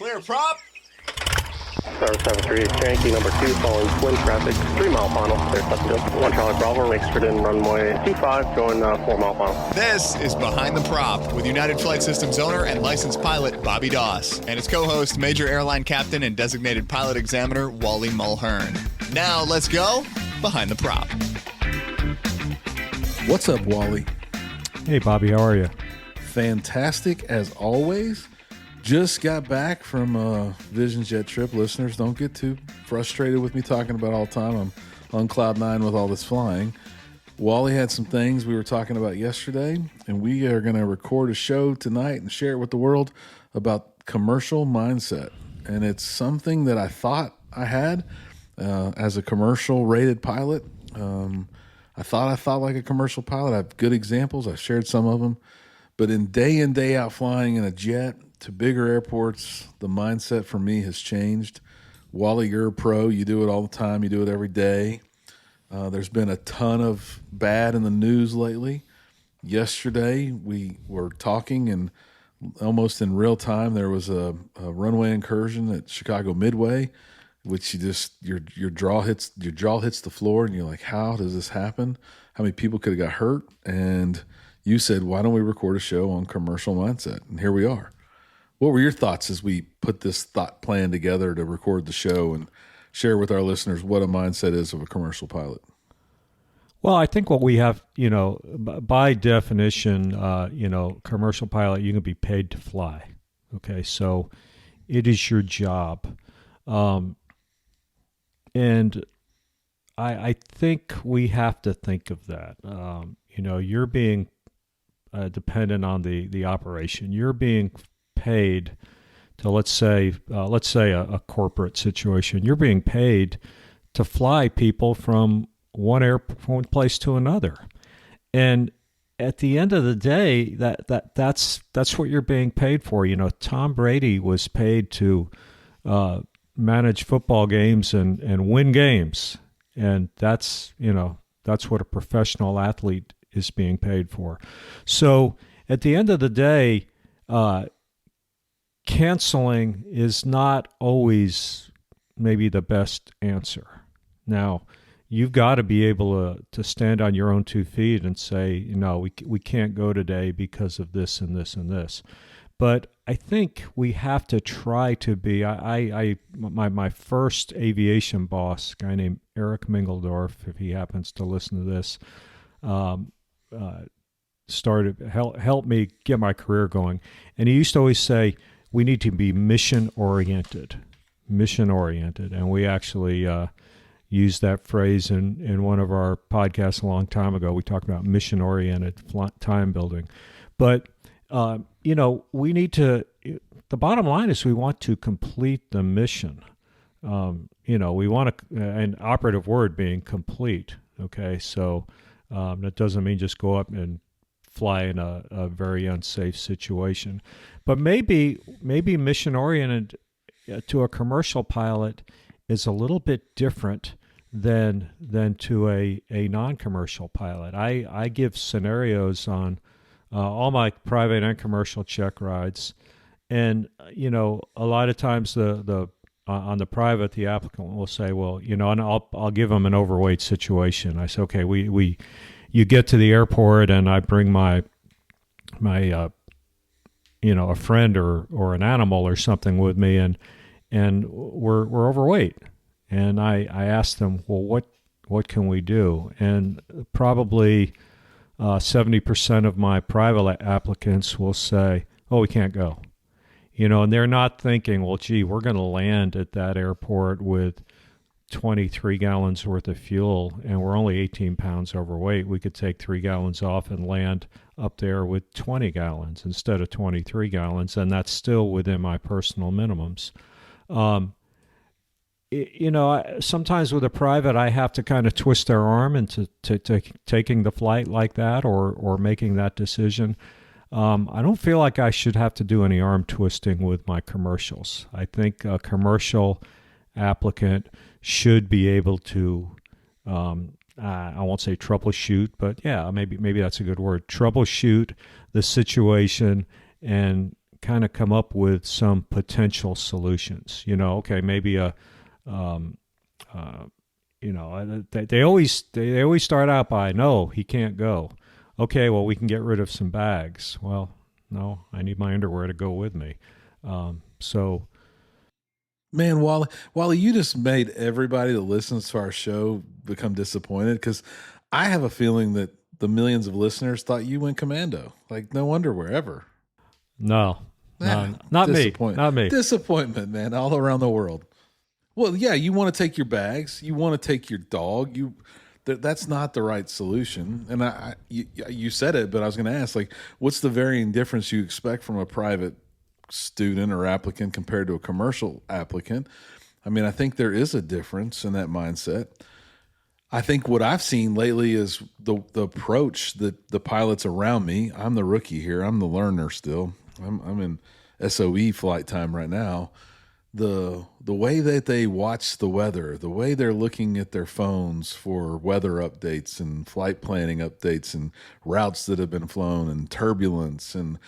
Clear prop. Star 73, Yankee number 2, following twin traffic, 3 mile final, clear Pleasantville. 1 Charlie Bravo, exit in runway 25, going 4 mile final. This is Behind the Prop with United Flight Systems owner and licensed pilot Bobby Doss and his co-host, Major Airline Captain and designated pilot examiner Wally Mulhern. Now let's go Behind the Prop. What's up, Wally? Hey, Bobby, how are you? Fantastic as always. Just got back from a Vision Jet trip. Listeners, don't get too frustrated with me talking about all the time. I'm on cloud nine with all this flying. Wally had some things we were talking about yesterday, and we are going to record a show tonight and share it with the world about commercial mindset. And it's something that I thought I had as a commercial rated pilot. I thought like a commercial pilot. I have good examples. I've shared some of them. But in day out flying in a jet to bigger airports, the mindset for me has changed. Wally, you're a pro. You do it all the time. You do it every day. There's been a ton of bad in the news lately. Yesterday, we were talking, and almost in real time, there was a runway incursion at Chicago Midway, which your jaw hits the floor, and you're like, how does this happen? How many people could have got hurt? And you said, why don't we record a show on commercial mindset? And here we are. What were your thoughts as we put this thought plan together to record the show and share with our listeners what a mindset is of a commercial pilot? Well, I think what we have, by definition, commercial pilot, you can be paid to fly. Okay, so it is your job. And I think we have to think of that. You're being dependent on the operation. You're being paid to, let's say a corporate situation. You're being paid to fly people from one place to another, and at the end of the day, that's what you're being paid for. Tom Brady was paid to manage football games and win games, and that's what a professional athlete is being paid for. So at the end of the day, canceling is not always maybe the best answer. Now, you've got to be able to stand on your own 2 feet and say, we can't go today because of this and this and this. But I think we have to try to be. My first aviation boss, a guy named Eric Mingledorf, if he happens to listen to this, helped me get my career going. And he used to always say, we need to be mission oriented, and we actually used that phrase in one of our podcasts a long time ago. We talked about mission oriented time building, but we need to. The bottom line is we want to complete the mission. We want to, an operative word being complete. Okay, so that doesn't mean just go up and fly in a very unsafe situation. But maybe mission-oriented to a commercial pilot is a little bit different than to a non-commercial pilot. I give scenarios on all my private and commercial check rides, and a lot of times the on the private, the applicant will say, well, and I'll give them an overweight situation. I say, okay, you get to the airport, and I bring my a friend or an animal or something with me, and we're overweight. And I asked them, well, what can we do? And probably 70% of my private applicants will say, oh, we can't go. And they're not thinking, well, gee, we're going to land at that airport with 23 gallons worth of fuel, and we're only 18 pounds overweight. We could take 3 gallons off and land up there with 20 gallons instead of 23 gallons, and that's still within my personal minimums. Sometimes with a private, I have to kind of twist their arm into taking the flight like that or making that decision. I don't feel like I should have to do any arm twisting with my commercials. I think a commercial applicant should be able to, I won't say troubleshoot, but yeah, maybe that's a good word. Troubleshoot the situation and kind of come up with some potential solutions. Okay, maybe they always start out by, no, he can't go. Okay, well, we can get rid of some bags. Well, no, I need my underwear to go with me. So, man, Wally, you just made everybody that listens to our show become disappointed, because I have a feeling that the millions of listeners thought you went commando, like no underwear ever. No, not me. Not me. Disappointment, man, all around the world. Well, yeah, you want to take your bags, you want to take your dog. That's not the right solution. And you said it, but I was going to ask, like, what's the varying difference you expect from a private student or applicant compared to a commercial applicant? I mean, I think there is a difference in that mindset. I think what I've seen lately is the approach that the pilots around me. I'm the rookie here. I'm the learner still. I'm in SOE flight time right now. The way that they watch the weather, the way they're looking at their phones for weather updates and flight planning updates and routes that have been flown and turbulence and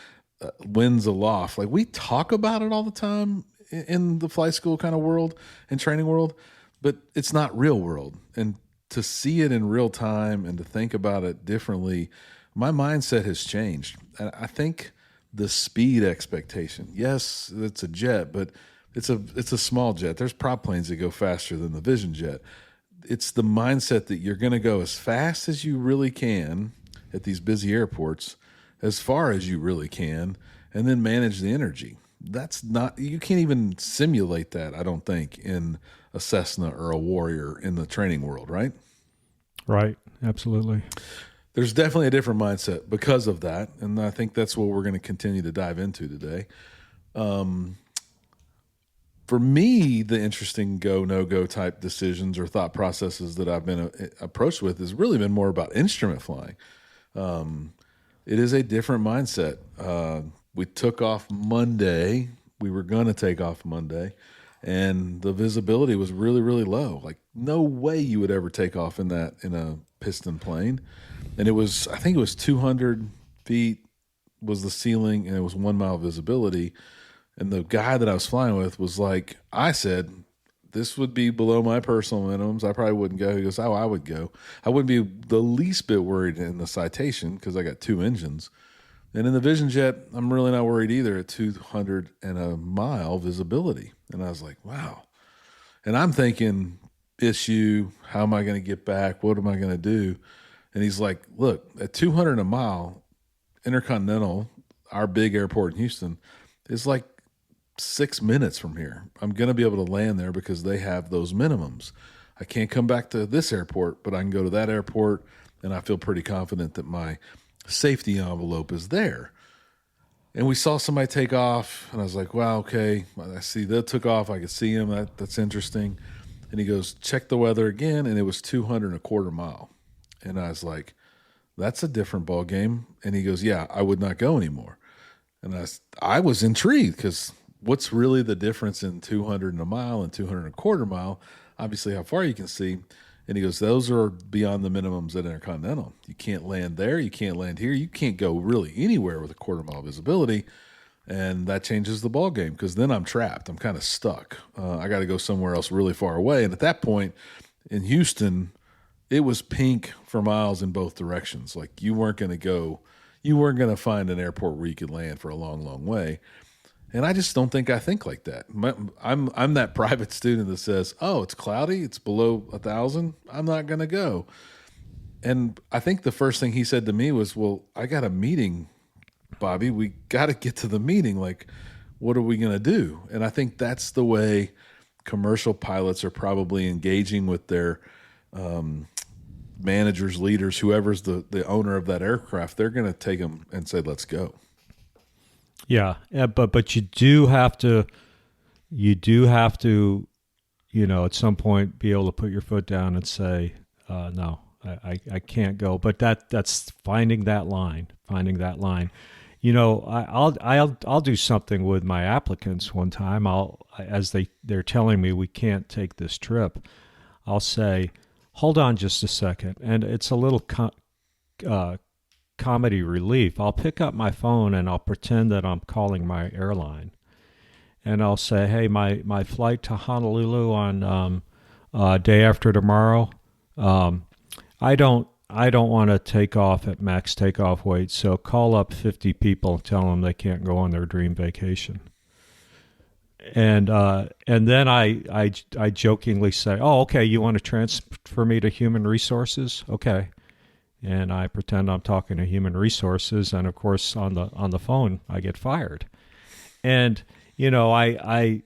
winds aloft. Like, we talk about it all the time in the flight school kind of world and training world, but it's not real world. And to see it in real time and to think about it differently, my mindset has changed. And I think the speed expectation, yes, it's a jet, but it's a small jet. There's prop planes that go faster than the Vision jet. It's the mindset that you're going to go as fast as you really can at these busy airports, as far as you really can, and then manage the energy. You can't even simulate that, I don't think, in a Cessna or a Warrior in the training world, right? Right, absolutely. There's definitely a different mindset because of that, and I think that's what we're going to continue to dive into today. For me, the interesting go, no-go type decisions or thought processes that I've been approached with has really been more about instrument flying. It is a different mindset. We took off Monday. We were going to take off Monday, and the visibility was really, really low. Like, no way you would ever take off in a piston plane. And I think it was 200 feet was the ceiling, and it was 1 mile visibility. And the guy that I was flying with was like, I said, this would be below my personal minimums. I probably wouldn't go. He goes, oh, I would go. I wouldn't be the least bit worried in the Citation because I got 2 engines. And in the Vision jet, I'm really not worried either at 200 and a mile visibility. And I was like, wow. And I'm thinking, issue, how am I going to get back? What am I going to do? And he's like, look, at 200 a mile, Intercontinental, our big airport in Houston, is like 6 minutes from here. I'm going to be able to land there because they have those minimums. I can't come back to this airport, but I can go to that airport, and I feel pretty confident that my safety envelope is there. And we saw somebody take off, and I was like, wow, okay. I see they took off. I could see him. That's interesting. And he goes, check the weather again, and it was 200 and a quarter mile. And I was like, that's a different ball game. And he goes, yeah, I would not go anymore. And I was intrigued because what's really the difference in 200 and a mile and 200 and a quarter mile? Obviously, how far you can see. And he goes, those are beyond the minimums at Intercontinental. You can't land there. You can't land here. You can't go really anywhere with a quarter mile visibility. And that changes the ball game because then I'm trapped. I'm kind of stuck. I got to go somewhere else really far away. And at that point in Houston, it was pink for miles in both directions. Like, you weren't going to find an airport where you could land for a long, long way. And I just don't think I think like that. I'm that private student that says, oh, it's cloudy, it's below 1,000, I'm not going to go. And I think the first thing he said to me was, well, I got a meeting, Bobby. We got to get to the meeting. Like, what are we going to do? And I think that's the way commercial pilots are probably engaging with their managers, leaders, whoever's the owner of that aircraft. They're going to take them and say, let's go. Yeah, but you do have to, at some point be able to put your foot down and say, no, I can't go. But that's finding that line. I'll do something with my applicants one time. As they're telling me we can't take this trip, I'll say, hold on just a second, and it's a little comedy relief, I'll pick up my phone and I'll pretend that I'm calling my airline, and I'll say, "Hey, my flight to Honolulu on day after tomorrow. I don't want to take off at max takeoff weight, so call up 50 people and tell them they can't go on their dream vacation." And then I jokingly say, "Oh, okay, you want to transfer me to human resources? Okay." And I pretend I'm talking to human resources, and of course on the phone I get fired. And I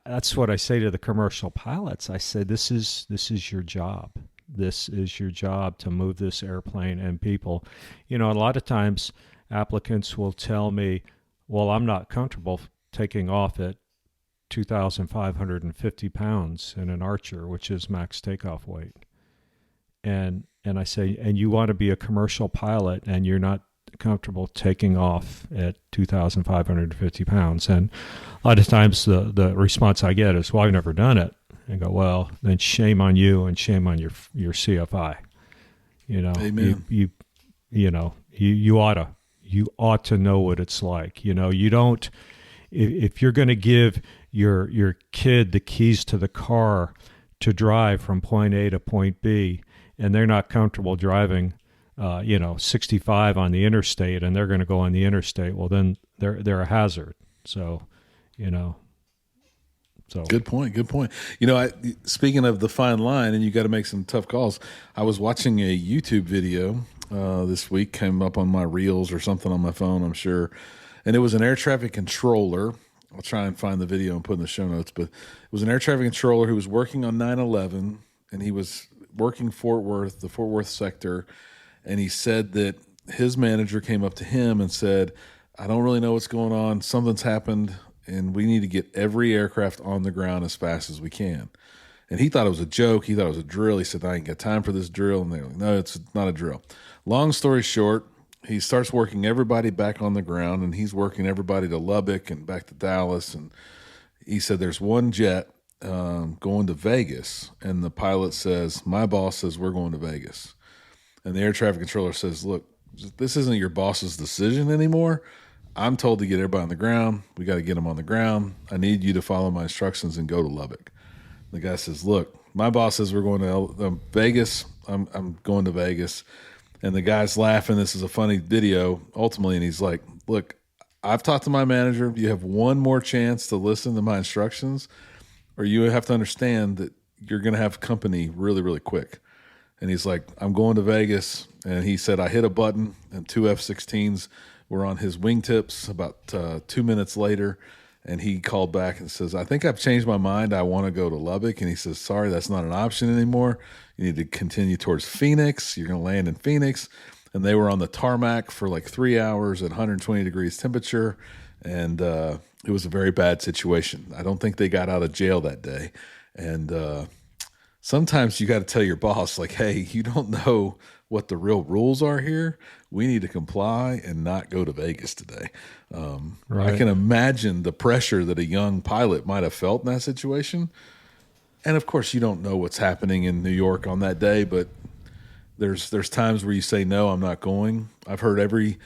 that's what I say to the commercial pilots. I say, this is your job. This is your job to move this airplane and people. A lot of times applicants will tell me, "Well, I'm not comfortable taking off at 2,550 pounds in an Archer, which is max takeoff weight." And I say, "And you want to be a commercial pilot and you're not comfortable taking off at 2,550 pounds." And a lot of times the response I get is, "Well, I've never done it." And go, "Well, then shame on you and shame on your CFI." Amen. You ought to know what it's like. You don't, if you're going to give your kid the keys to the car to drive from point A to point B, and they're not comfortable driving 65 on the interstate, and they're going to go on the interstate, well, then they're a hazard. So. Good point. Speaking of the fine line, and you got to make some tough calls. I was watching a YouTube video this week, came up on my reels or something on my phone, I'm sure, and it was an air traffic controller. I'll try and find the video and put in the show notes, but it was an air traffic controller who was working on 9/11, and he was working the Fort Worth sector, and he said that his manager came up to him and said, "I don't really know what's going on. Something's happened, and we need to get every aircraft on the ground as fast as we can." And he thought it was a joke. He thought it was a drill. He said, "I ain't got time for this drill." And they're like, "No, it's not a drill." Long story short, he starts working everybody back on the ground, and he's working everybody to Lubbock and back to Dallas. And he said there's one jet going to Vegas, and the pilot says, "My boss says we're going to Vegas." And the air traffic controller says, "Look, this isn't your boss's decision anymore. I'm told to get everybody on the ground. We got to get them on the ground. I need you to follow my instructions and go to Lubbock." The guy says, "Look, my boss says we're going to Vegas. I'm going to Vegas." And the guy's laughing. This is a funny video, ultimately. And he's like, "Look, I've talked to my manager. You have one more chance to listen to my instructions, or you have to understand that you're going to have company really, really quick." And he's like, "I'm going to Vegas." And he said, "I hit a button, and two F-16s were on his wingtips about 2 minutes later." And he called back and says, "I think I've changed my mind. I want to go to Lubbock." And he says, "Sorry, that's not an option anymore. You need to continue towards Phoenix. You're going to land in Phoenix." And they were on the tarmac for like 3 hours at 120 degrees temperature. And it was a very bad situation. I don't think they got out of jail that day. And sometimes you got to tell your boss, like, "Hey, you don't know what the real rules are here. We need to comply and not go to Vegas today." Right. I can imagine the pressure that a young pilot might have felt in that situation. And of course, you don't know what's happening in New York on that day, but there's times where you say, "No, I'm not going." I've heard every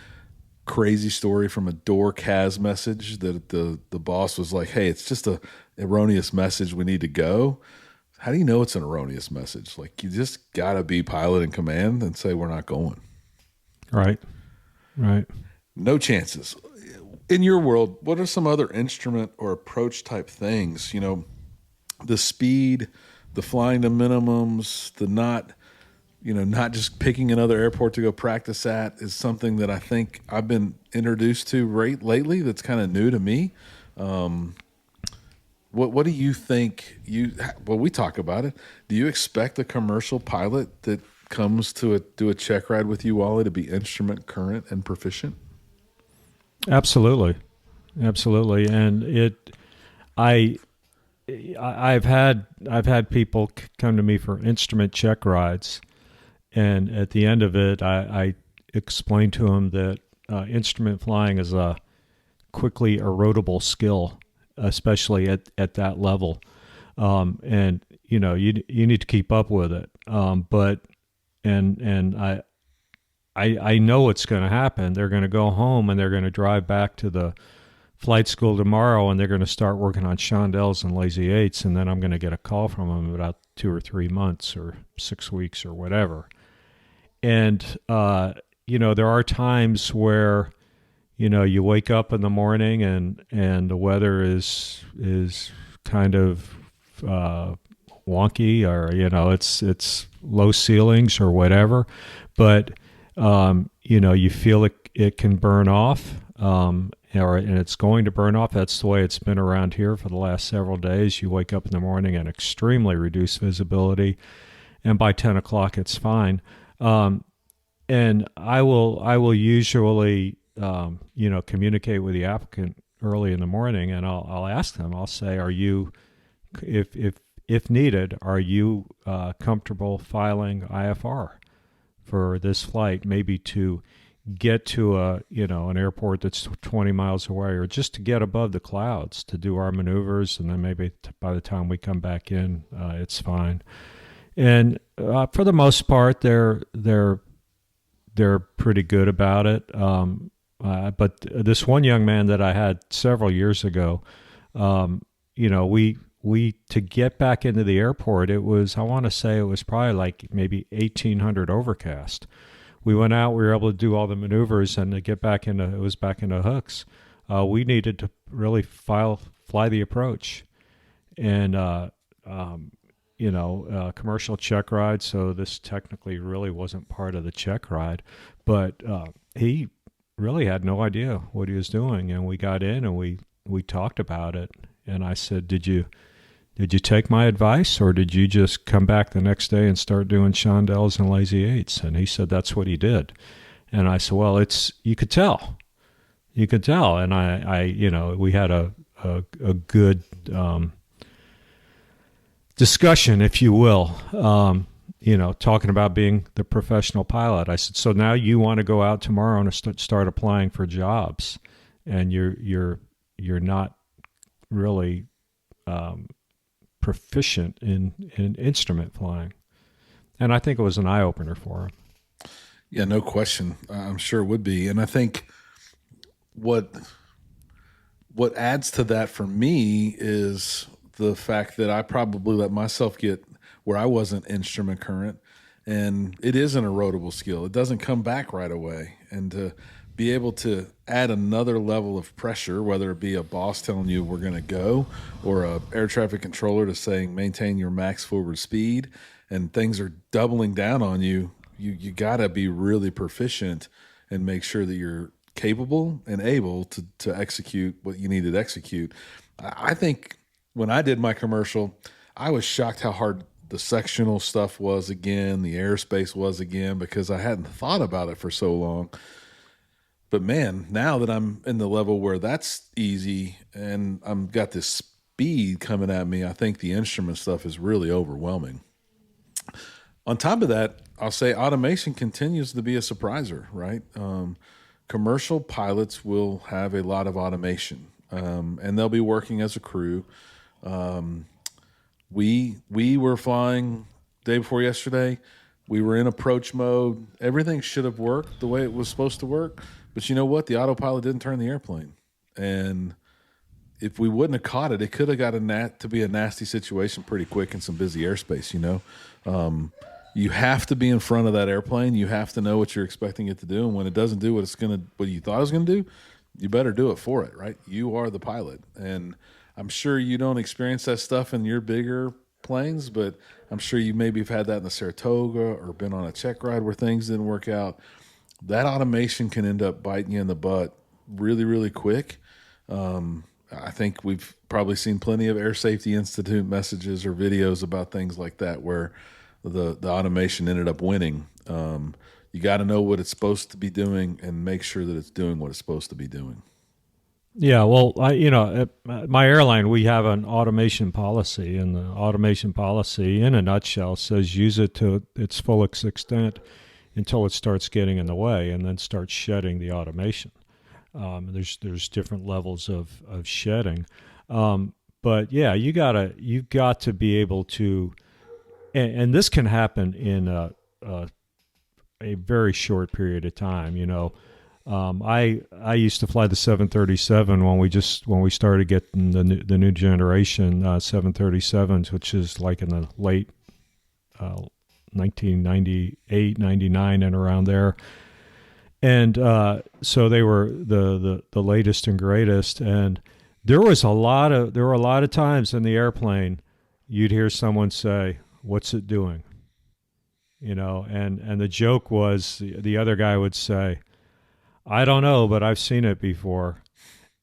crazy story from a door CAS message that the boss was like, "Hey, it's just a erroneous message. We need to go." How do you know it's an erroneous message? Like, you just got to be pilot in command and say, "We're not going." Right. No chances. In your world, what are some other instrument or approach type things? The speed, the flying to minimums, the not just picking another airport to go practice at is something that I think I've been introduced to lately that's kind of new to me. What do you think we talk about it. Do you expect a commercial pilot that comes to do a check ride with you, Wally, to be instrument current and proficient? Absolutely. And I've had people come to me for instrument check rides, and at the end of it, I explain to them that instrument flying is a quickly erodible skill, especially at that level, and you need to keep up with it. But I I know what's going to happen. They're going to go home and they're going to drive back to the flight school tomorrow, and they're going to start working on chandelles and lazy eights, and then I'm going to get a call from them in about 2 or 3 months or 6 weeks or whatever. And there are times where you wake up in the morning and the weather is kind of wonky, or it's low ceilings or whatever, but you feel it can burn off, and it's going to burn off. That's the way it's been around here for the last several days. You wake up in the morning and extremely reduced visibility, and by 10 o'clock it's fine. And I will usually communicate with the applicant early in the morning, and I'll ask them. I'll say, "Are you, if needed, are you comfortable filing IFR for this flight? Maybe to get to an airport that's 20 miles away, or just to get above the clouds to do our maneuvers, and then maybe by the time we come back in, it's fine." And for the most part, they're pretty good about it. But this one young man that I had several years ago, we to get back into the airport, I want to say it was probably like maybe 1800 overcast. We went out, we were able to do all the maneuvers, and to get back it was back into hooks. We needed to really fly the approach, and commercial check ride. So this technically really wasn't part of the check ride, but he really had no idea what he was doing. And we got in and we talked about it. And I said, did you take my advice, or did you just come back the next day and start doing chandelles and lazy eights? And he said that's what he did. And I said, well, you could tell. And we had a good discussion, if you will, talking about being the professional pilot. I said, so now you want to go out tomorrow and start applying for jobs, and you're not really proficient in instrument flying. And I think it was an eye opener for him. Yeah, no question. I'm sure it would be. And I think what adds to that for me is the fact that I probably let myself get where I wasn't instrument current, and it is an erodible skill. It doesn't come back right away. And to be able to add another level of pressure, whether it be a boss telling you we're going to go, or a air traffic controller to saying maintain your max forward speed, and things are doubling down on you, you got to be really proficient and make sure that you're capable and able to execute what you need to execute. I think when I did my commercial, I was shocked how hard the sectional stuff was again, the airspace was again, because I hadn't thought about it for so long. But man, now that I'm in the level where that's easy and I've got this speed coming at me, I think the instrument stuff is really overwhelming. On top of that, I'll say automation continues to be a surpriser, right? Commercial pilots will have a lot of automation, and they'll be working as a crew. We were flying day before yesterday. We were in approach mode. Everything should have worked the way it was supposed to work. But you know what? The autopilot didn't turn the airplane. And if we wouldn't have caught it, it could have got to be a nasty situation pretty quick in some busy airspace, You have to be in front of that airplane. You have to know what you're expecting it to do. And when it doesn't do what you thought it was going to do, you better do it for it, right? You are the pilot. And I'm sure you don't experience that stuff in your bigger planes, but I'm sure you maybe have had that in the Saratoga or been on a check ride where things didn't work out. That automation can end up biting you in the butt really, really quick. I think we've probably seen plenty of Air Safety Institute messages or videos about things like that where the automation ended up winning. You got to know what it's supposed to be doing and make sure that it's doing what it's supposed to be doing. Yeah, well, at my airline, we have an automation policy, and the automation policy, in a nutshell, says use it to its full extent until it starts getting in the way, and then start shedding the automation. There's different levels of shedding, but yeah, you've got to be able to, and this can happen in a a very short period of time. I used to fly the 737 when we started getting the new generation 737s, which is like in the late 1998, 99, and around there. And so they were the latest and greatest. And there were a lot of times in the airplane you'd hear someone say, "What's it doing?" And the joke was the other guy would say, "I don't know, but I've seen it before."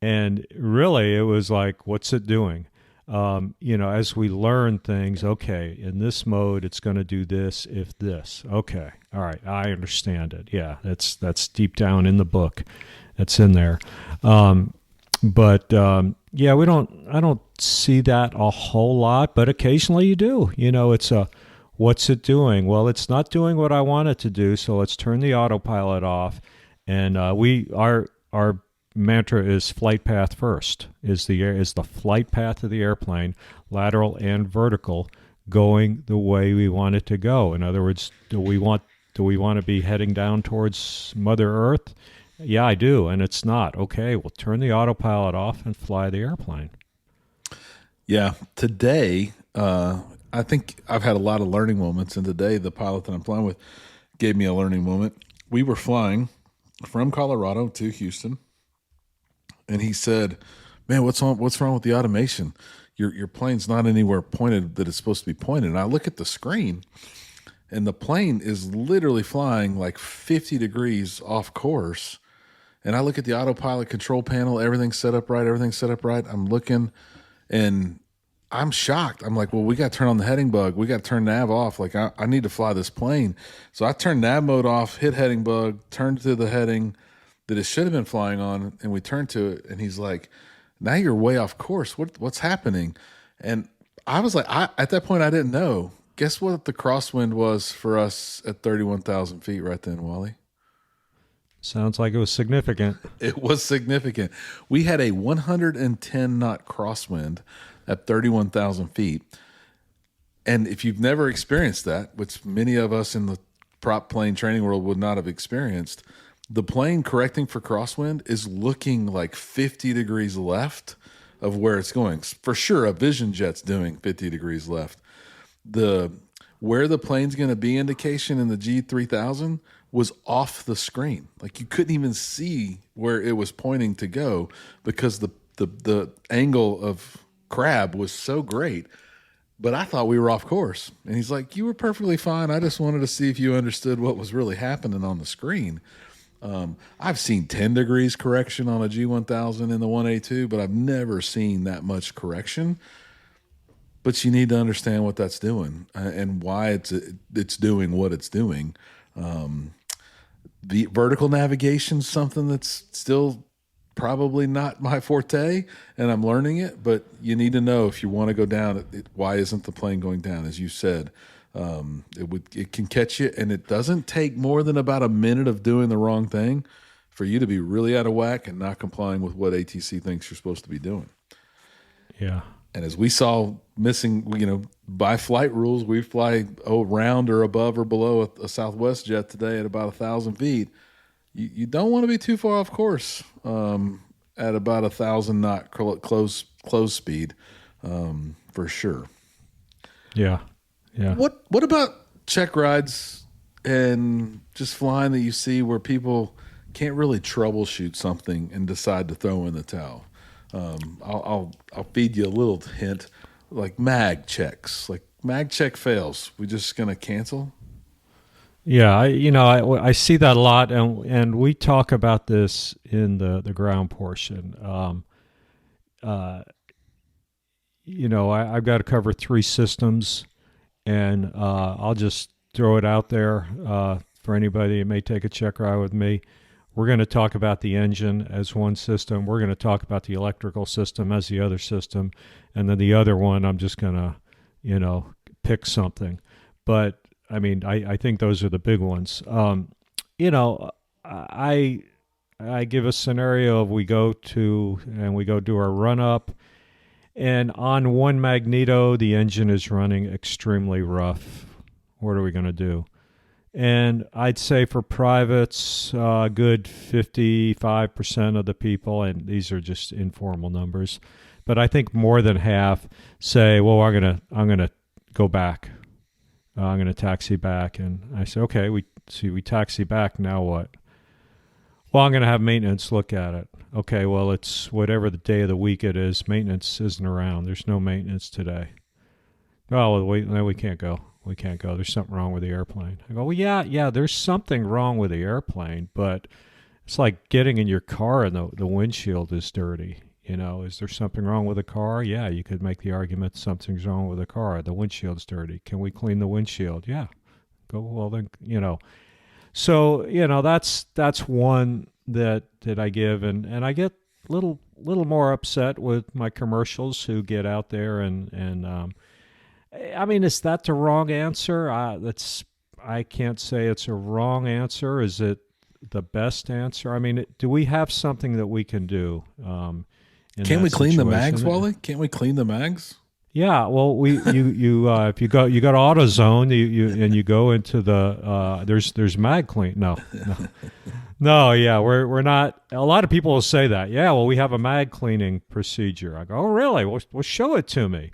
And really, it was like, what's it doing? As we learn things, okay, in this mode, it's going to do this if this. Okay, all right, I understand it. Yeah, that's deep down in the book. That's in there. Yeah, I don't see that a whole lot, but occasionally you do. It's what's it doing? Well, it's not doing what I want it to do, so let's turn the autopilot off. And our mantra is flight path first. Is the flight path of the airplane, lateral and vertical, going the way we want it to go? In other words, do we want to be heading down towards Mother Earth? Yeah, I do, and it's not. Okay, we'll turn the autopilot off and fly the airplane. Yeah, today I think I've had a lot of learning moments, and today the pilot that I'm flying with gave me a learning moment. We were flying from Colorado to Houston, and he said, "Man, what's wrong with the automation? Your plane's not anywhere pointed that it's supposed to be pointed." And I look at the screen, and the plane is literally flying like 50 degrees off course. And I look at the autopilot control panel, everything's set up right. I'm looking, and I'm shocked. I'm like, well, we got to turn on the heading bug. We got to turn nav off. Like, I need to fly this plane. So I turned nav mode off, hit heading bug, turned to the heading that it should have been flying on, and we turned to it. And he's like, now you're way off course. What's happening? And I was like, at that point, I didn't know. Guess what the crosswind was for us at 31,000 feet right then, Wally? Sounds like it was significant. It was significant. We had a 110 knot crosswind at 31,000 feet. And if you've never experienced that, which many of us in the prop plane training world would not have experienced, the plane correcting for crosswind is looking like 50 degrees left of where it's going. For sure, a Vision Jet's doing 50 degrees left. Where the plane's going to be indication in the G3000 was off the screen. Like, you couldn't even see where it was pointing to go because the angle of crab was so great. But I thought we were off course. And he's like, you were perfectly fine. I just wanted to see if you understood what was really happening on the screen. I've seen 10 degrees correction on a G1000 in the 1A2, but I've never seen that much correction. But you need to understand what that's doing and why it's doing what it's doing. The vertical navigation is something that's still probably not my forte, and I'm learning it. But you need to know if you want to go down, why isn't the plane going down? As you said, it can catch you, and it doesn't take more than about a minute of doing the wrong thing for you to be really out of whack and not complying with what ATC thinks you're supposed to be doing. Yeah. And as we saw missing, by flight rules, we fly around or above or below a Southwest jet today at about 1,000 feet. You don't want to be too far off course at about 1,000 knot close speed, for sure. Yeah, yeah. What about check rides and just flying that you see where people can't really troubleshoot something and decide to throw in the towel? I'll feed you a little hint, like mag checks. Like, mag check fails, we just gonna cancel? Yeah, I see that a lot, and we talk about this in the ground portion. I've got to cover 3 systems, and I'll just throw it out there for anybody that may take a check ride with me. We're going to talk about the engine as one system. We're going to talk about the electrical system as the other system. And then the other one, I'm just going to, pick something. But, I think those are the big ones. I give a scenario of we go do our run-up, and on one magneto, the engine is running extremely rough. What are we going to do? And I'd say for privates, a good 55% of the people, and these are just informal numbers, but I think more than half say, "Well, I'm gonna go back. I'm gonna taxi back." And I say, "Okay, we taxi back. Now what?" "Well, I'm gonna have maintenance look at it." "Okay, well, it's whatever the day of the week it is. Maintenance isn't around. There's no maintenance today." "Oh, well, no, we can't go. We can't go. There's something wrong with the airplane." I go, "Well, yeah, there's something wrong with the airplane, but it's like getting in your car and the windshield is dirty. Is there something wrong with the car? Yeah, you could make the argument something's wrong with the car. The windshield's dirty. Can we clean the windshield? Yeah. Go, well, then, So, that's one that I give, and I get little more upset with my commercials who get out there and I mean, is that the wrong answer? I can't say it's a wrong answer. Is it the best answer? I mean, do we have something that we can do? Can we clean the mags, Wally? Can't we clean the mags? Yeah, well, if you go to AutoZone, you go into the there's mag clean. No, yeah, we're not. A lot of people will say that. Yeah, well, we have a mag cleaning procedure. I go, "Oh, really? Well, show it to me."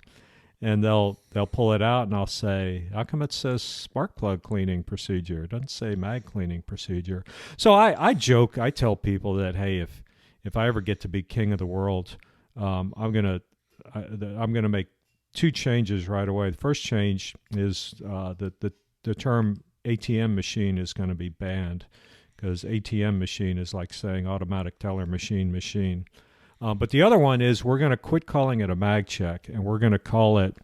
And they'll pull it out, and I'll say, "How come it says spark plug cleaning procedure? It doesn't say mag cleaning procedure." So I joke. I tell people that, hey, if I ever get to be king of the world, I'm gonna make two changes right away. The first change is the term ATM machine is going to be banned, because ATM machine is like saying automatic teller machine. But the other one is we're going to quit calling it a mag check, and we're going to call it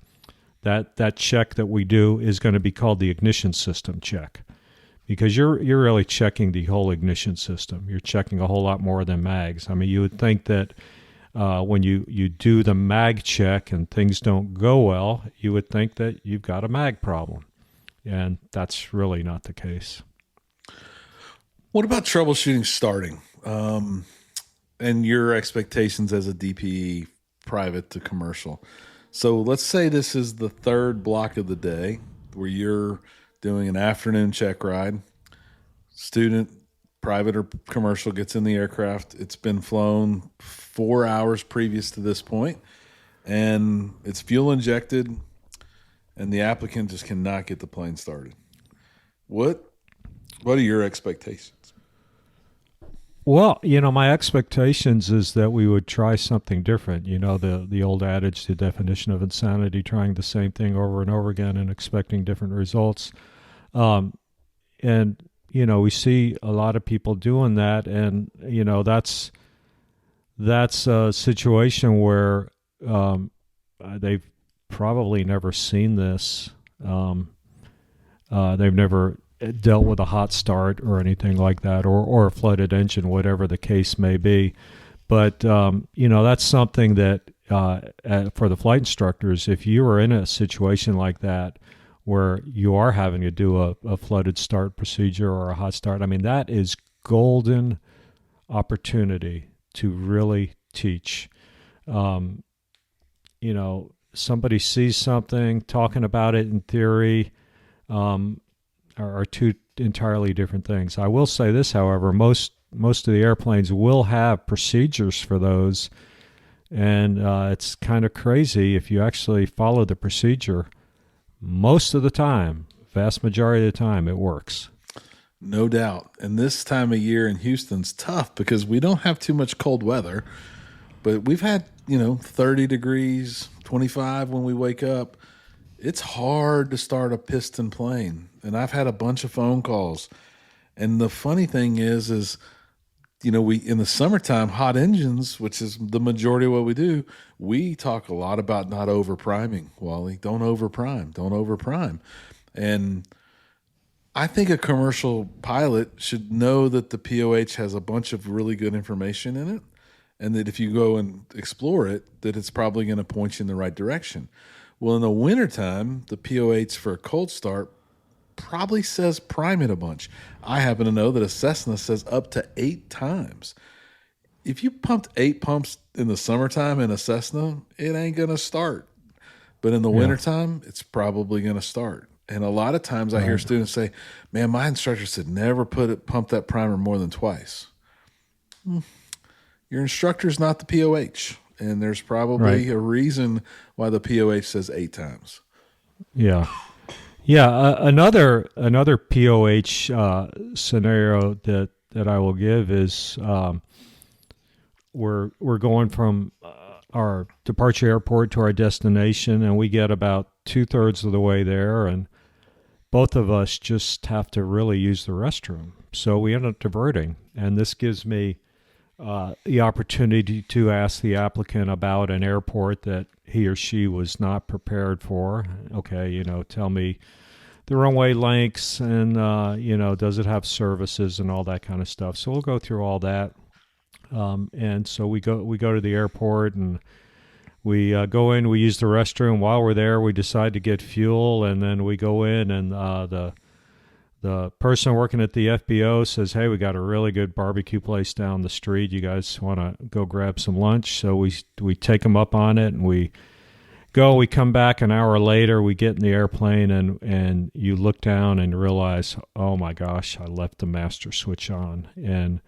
that check that we do is going to be called the ignition system check, because you're really checking the whole ignition system. You're checking a whole lot more than mags. I mean, you would think that when you do the mag check and things don't go well, you would think that you've got a mag problem, and that's really not the case. What about troubleshooting starting? And your expectations as a DPE, private to commercial. So let's say this is the third block of the day where you're doing an afternoon check ride. Student, private or commercial, gets in the aircraft. It's been flown 4 hours previous to this point, and it's fuel injected, and the applicant just cannot get the plane started. What are your expectations? Well, my expectations is that we would try something different. The old adage, the definition of insanity, trying the same thing over and over again and expecting different results. And we see a lot of people doing that, and that's a situation where they've probably never seen this. They've never dealt with a hot start or anything like that, or a flooded engine, whatever the case may be. But that's something that for the flight instructors, if you are in a situation like that where you are having to do a flooded start procedure or a hot start, I mean, that is golden opportunity to really teach. Somebody sees something, talking about it in theory are two entirely different things. I will say this, however, most of the airplanes will have procedures for those, and it's kind of crazy if you actually follow the procedure. Most of the time, vast majority of the time, it works. No doubt. And this time of year in Houston's tough because we don't have too much cold weather, but we've had 30 degrees, 25 when we wake up. It's hard to start a piston plane, and I've had a bunch of phone calls. And the funny thing is we in the summertime, hot engines, which is the majority of what we do, we talk a lot about not over priming. Wally, don't over prime. And I think a commercial pilot should know that the POH has a bunch of really good information in it, and that if you go and explore it, that it's probably going to point you in the right direction. Well, in the wintertime, the POH for a cold start probably says prime it a bunch. I happen to know that a Cessna says up to 8 times. If you pumped 8 pumps in the summertime in a Cessna, it ain't going to start. But in the wintertime, it's probably going to start. And a lot of times I hear students say, man, my instructor said never pump that primer more than twice. Your instructor's not the POH, and there's probably a reason why the POH says 8 times. Yeah. Yeah, another POH scenario that I will give is we're going from our departure airport to our destination, and we get about 2/3 of the way there, and both of us just have to really use the restroom. So we end up diverting, and this gives me the opportunity to ask the applicant about an airport that he or she was not prepared for. Okay, tell me the runway lengths and, does it have services and all that kind of stuff. So we'll go through all that. And so we go to the airport and we go in, we use the restroom. While we're there, we decide to get fuel, and then we go in, and the person working at the FBO says, hey, we got a really good barbecue place down the street. You guys want to go grab some lunch? So we take them up on it, and we come back an hour later, we get in the airplane, and you look down and realize, oh my gosh, I left the master switch on. And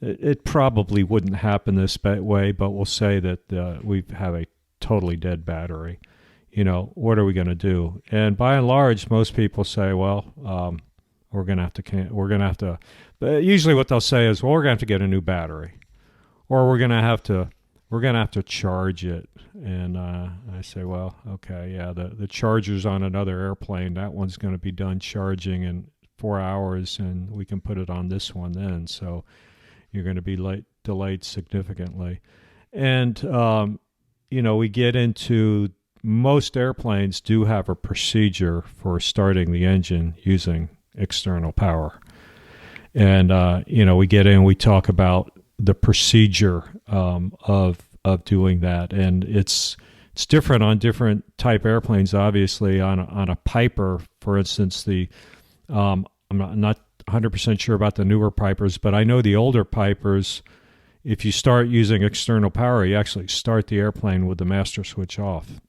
it probably wouldn't happen this way, but we'll say that we have a totally dead battery. What are we going to do? And by and large, most people say, well, we're going to have to, but usually what they'll say is, well, we're going to have to get a new battery, or we're going to have to charge it. And I say, well, okay, yeah, the charger's on another airplane. That one's going to be done charging in 4 hours, and we can put it on this one then. So you're going to be delayed significantly. And, we get into, most airplanes do have a procedure for starting the engine using external power. And, we get in, we talk about the procedure of doing that. And it's different on different type airplanes, obviously. On a Piper, for instance, I'm not 100% sure about the newer Pipers, but I know the older Pipers, if you start using external power, you actually start the airplane with the master switch off,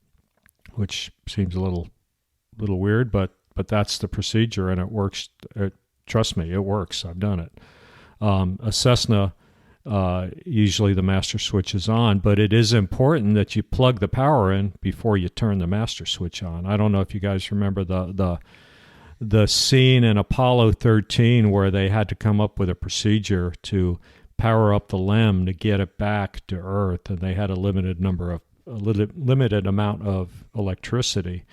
which seems a little weird, but that's the procedure, and it works. Trust me, it works. I've done it. A Cessna, usually the master switch is on, but it is important that you plug the power in before you turn the master switch on. I don't know if you guys remember the scene in Apollo 13 where they had to come up with a procedure to power up the LEM to get it back to Earth, and they had a limited amount of electricity.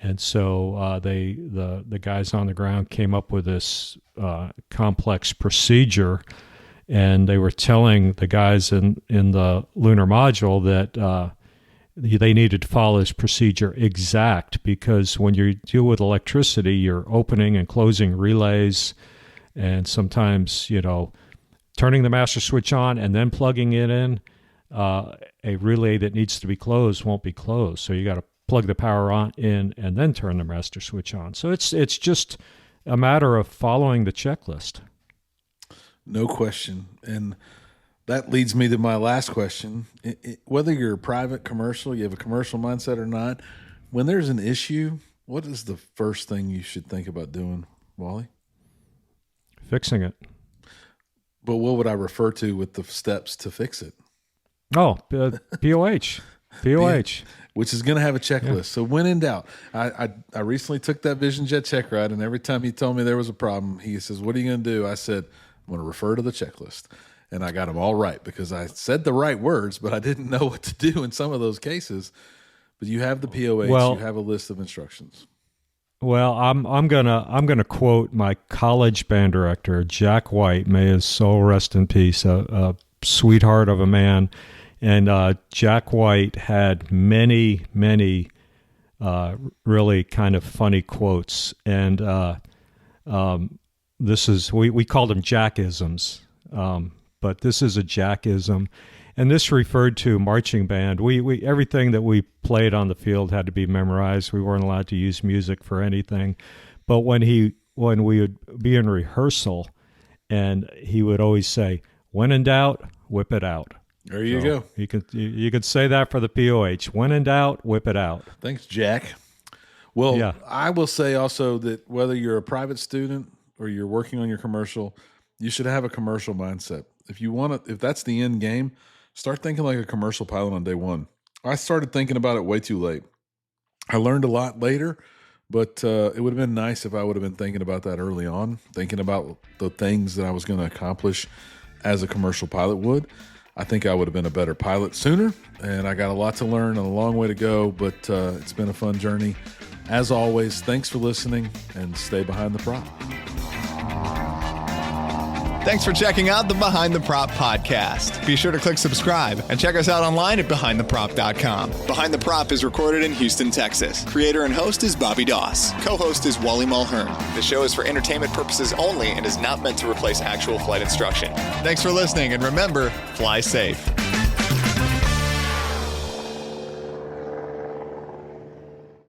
And so the guys on the ground came up with this complex procedure, and they were telling the guys in the lunar module that they needed to follow this procedure exact, because when you deal with electricity, you're opening and closing relays, and sometimes, turning the master switch on and then plugging it in, a relay that needs to be closed won't be closed. So you got to plug the power on in and then turn the master switch on. So it's just a matter of following the checklist. No question. And that leads me to my last question. Whether you're private, commercial, you have a commercial mindset or not, when there's an issue, what is the first thing you should think about doing, Wally? Fixing it. But what would I refer to with the steps to fix it? Oh, POH. POH. Which is going to have a checklist. Yeah. So when in doubt, I recently took that Vision Jet check ride, and every time he told me there was a problem, he says, what are you going to do? I said, I'm going to refer to the checklist. And I got them all right because I said the right words, but I didn't know what to do in some of those cases. But you have the POH, you have a list of instructions. Well, I'm gonna quote my college band director, Jack White. May his soul rest in peace. A sweetheart of a man, and Jack White had many really kind of funny quotes, and this is we called them Jackisms, but this is a Jackism. And this referred to marching band. We everything that we played on the field had to be memorized. We weren't allowed to use music for anything. But when we would be in rehearsal, and he would always say, "When in doubt, whip it out." There you go. You could say that for the POH. When in doubt, whip it out. Thanks, Jack. Well, Yeah. I will say also that whether you're a private student or you're working on your commercial, you should have a commercial mindset. If that's the end game, start thinking like a commercial pilot on day one. I started thinking about it way too late. I learned a lot later, but it would have been nice if I would have been thinking about that early on, thinking about the things that I was going to accomplish as a commercial pilot would. I think I would have been a better pilot sooner, and I got a lot to learn and a long way to go, but it's been a fun journey. As always, thanks for listening, and stay behind the prop. Thanks for checking out the Behind the Prop podcast. Be sure to click subscribe and check us out online at BehindTheProp.com. Behind the Prop is recorded in Houston, Texas. Creator and host is Bobby Doss. Co-host is Wally Mulhern. The show is for entertainment purposes only and is not meant to replace actual flight instruction. Thanks for listening, and remember, fly safe.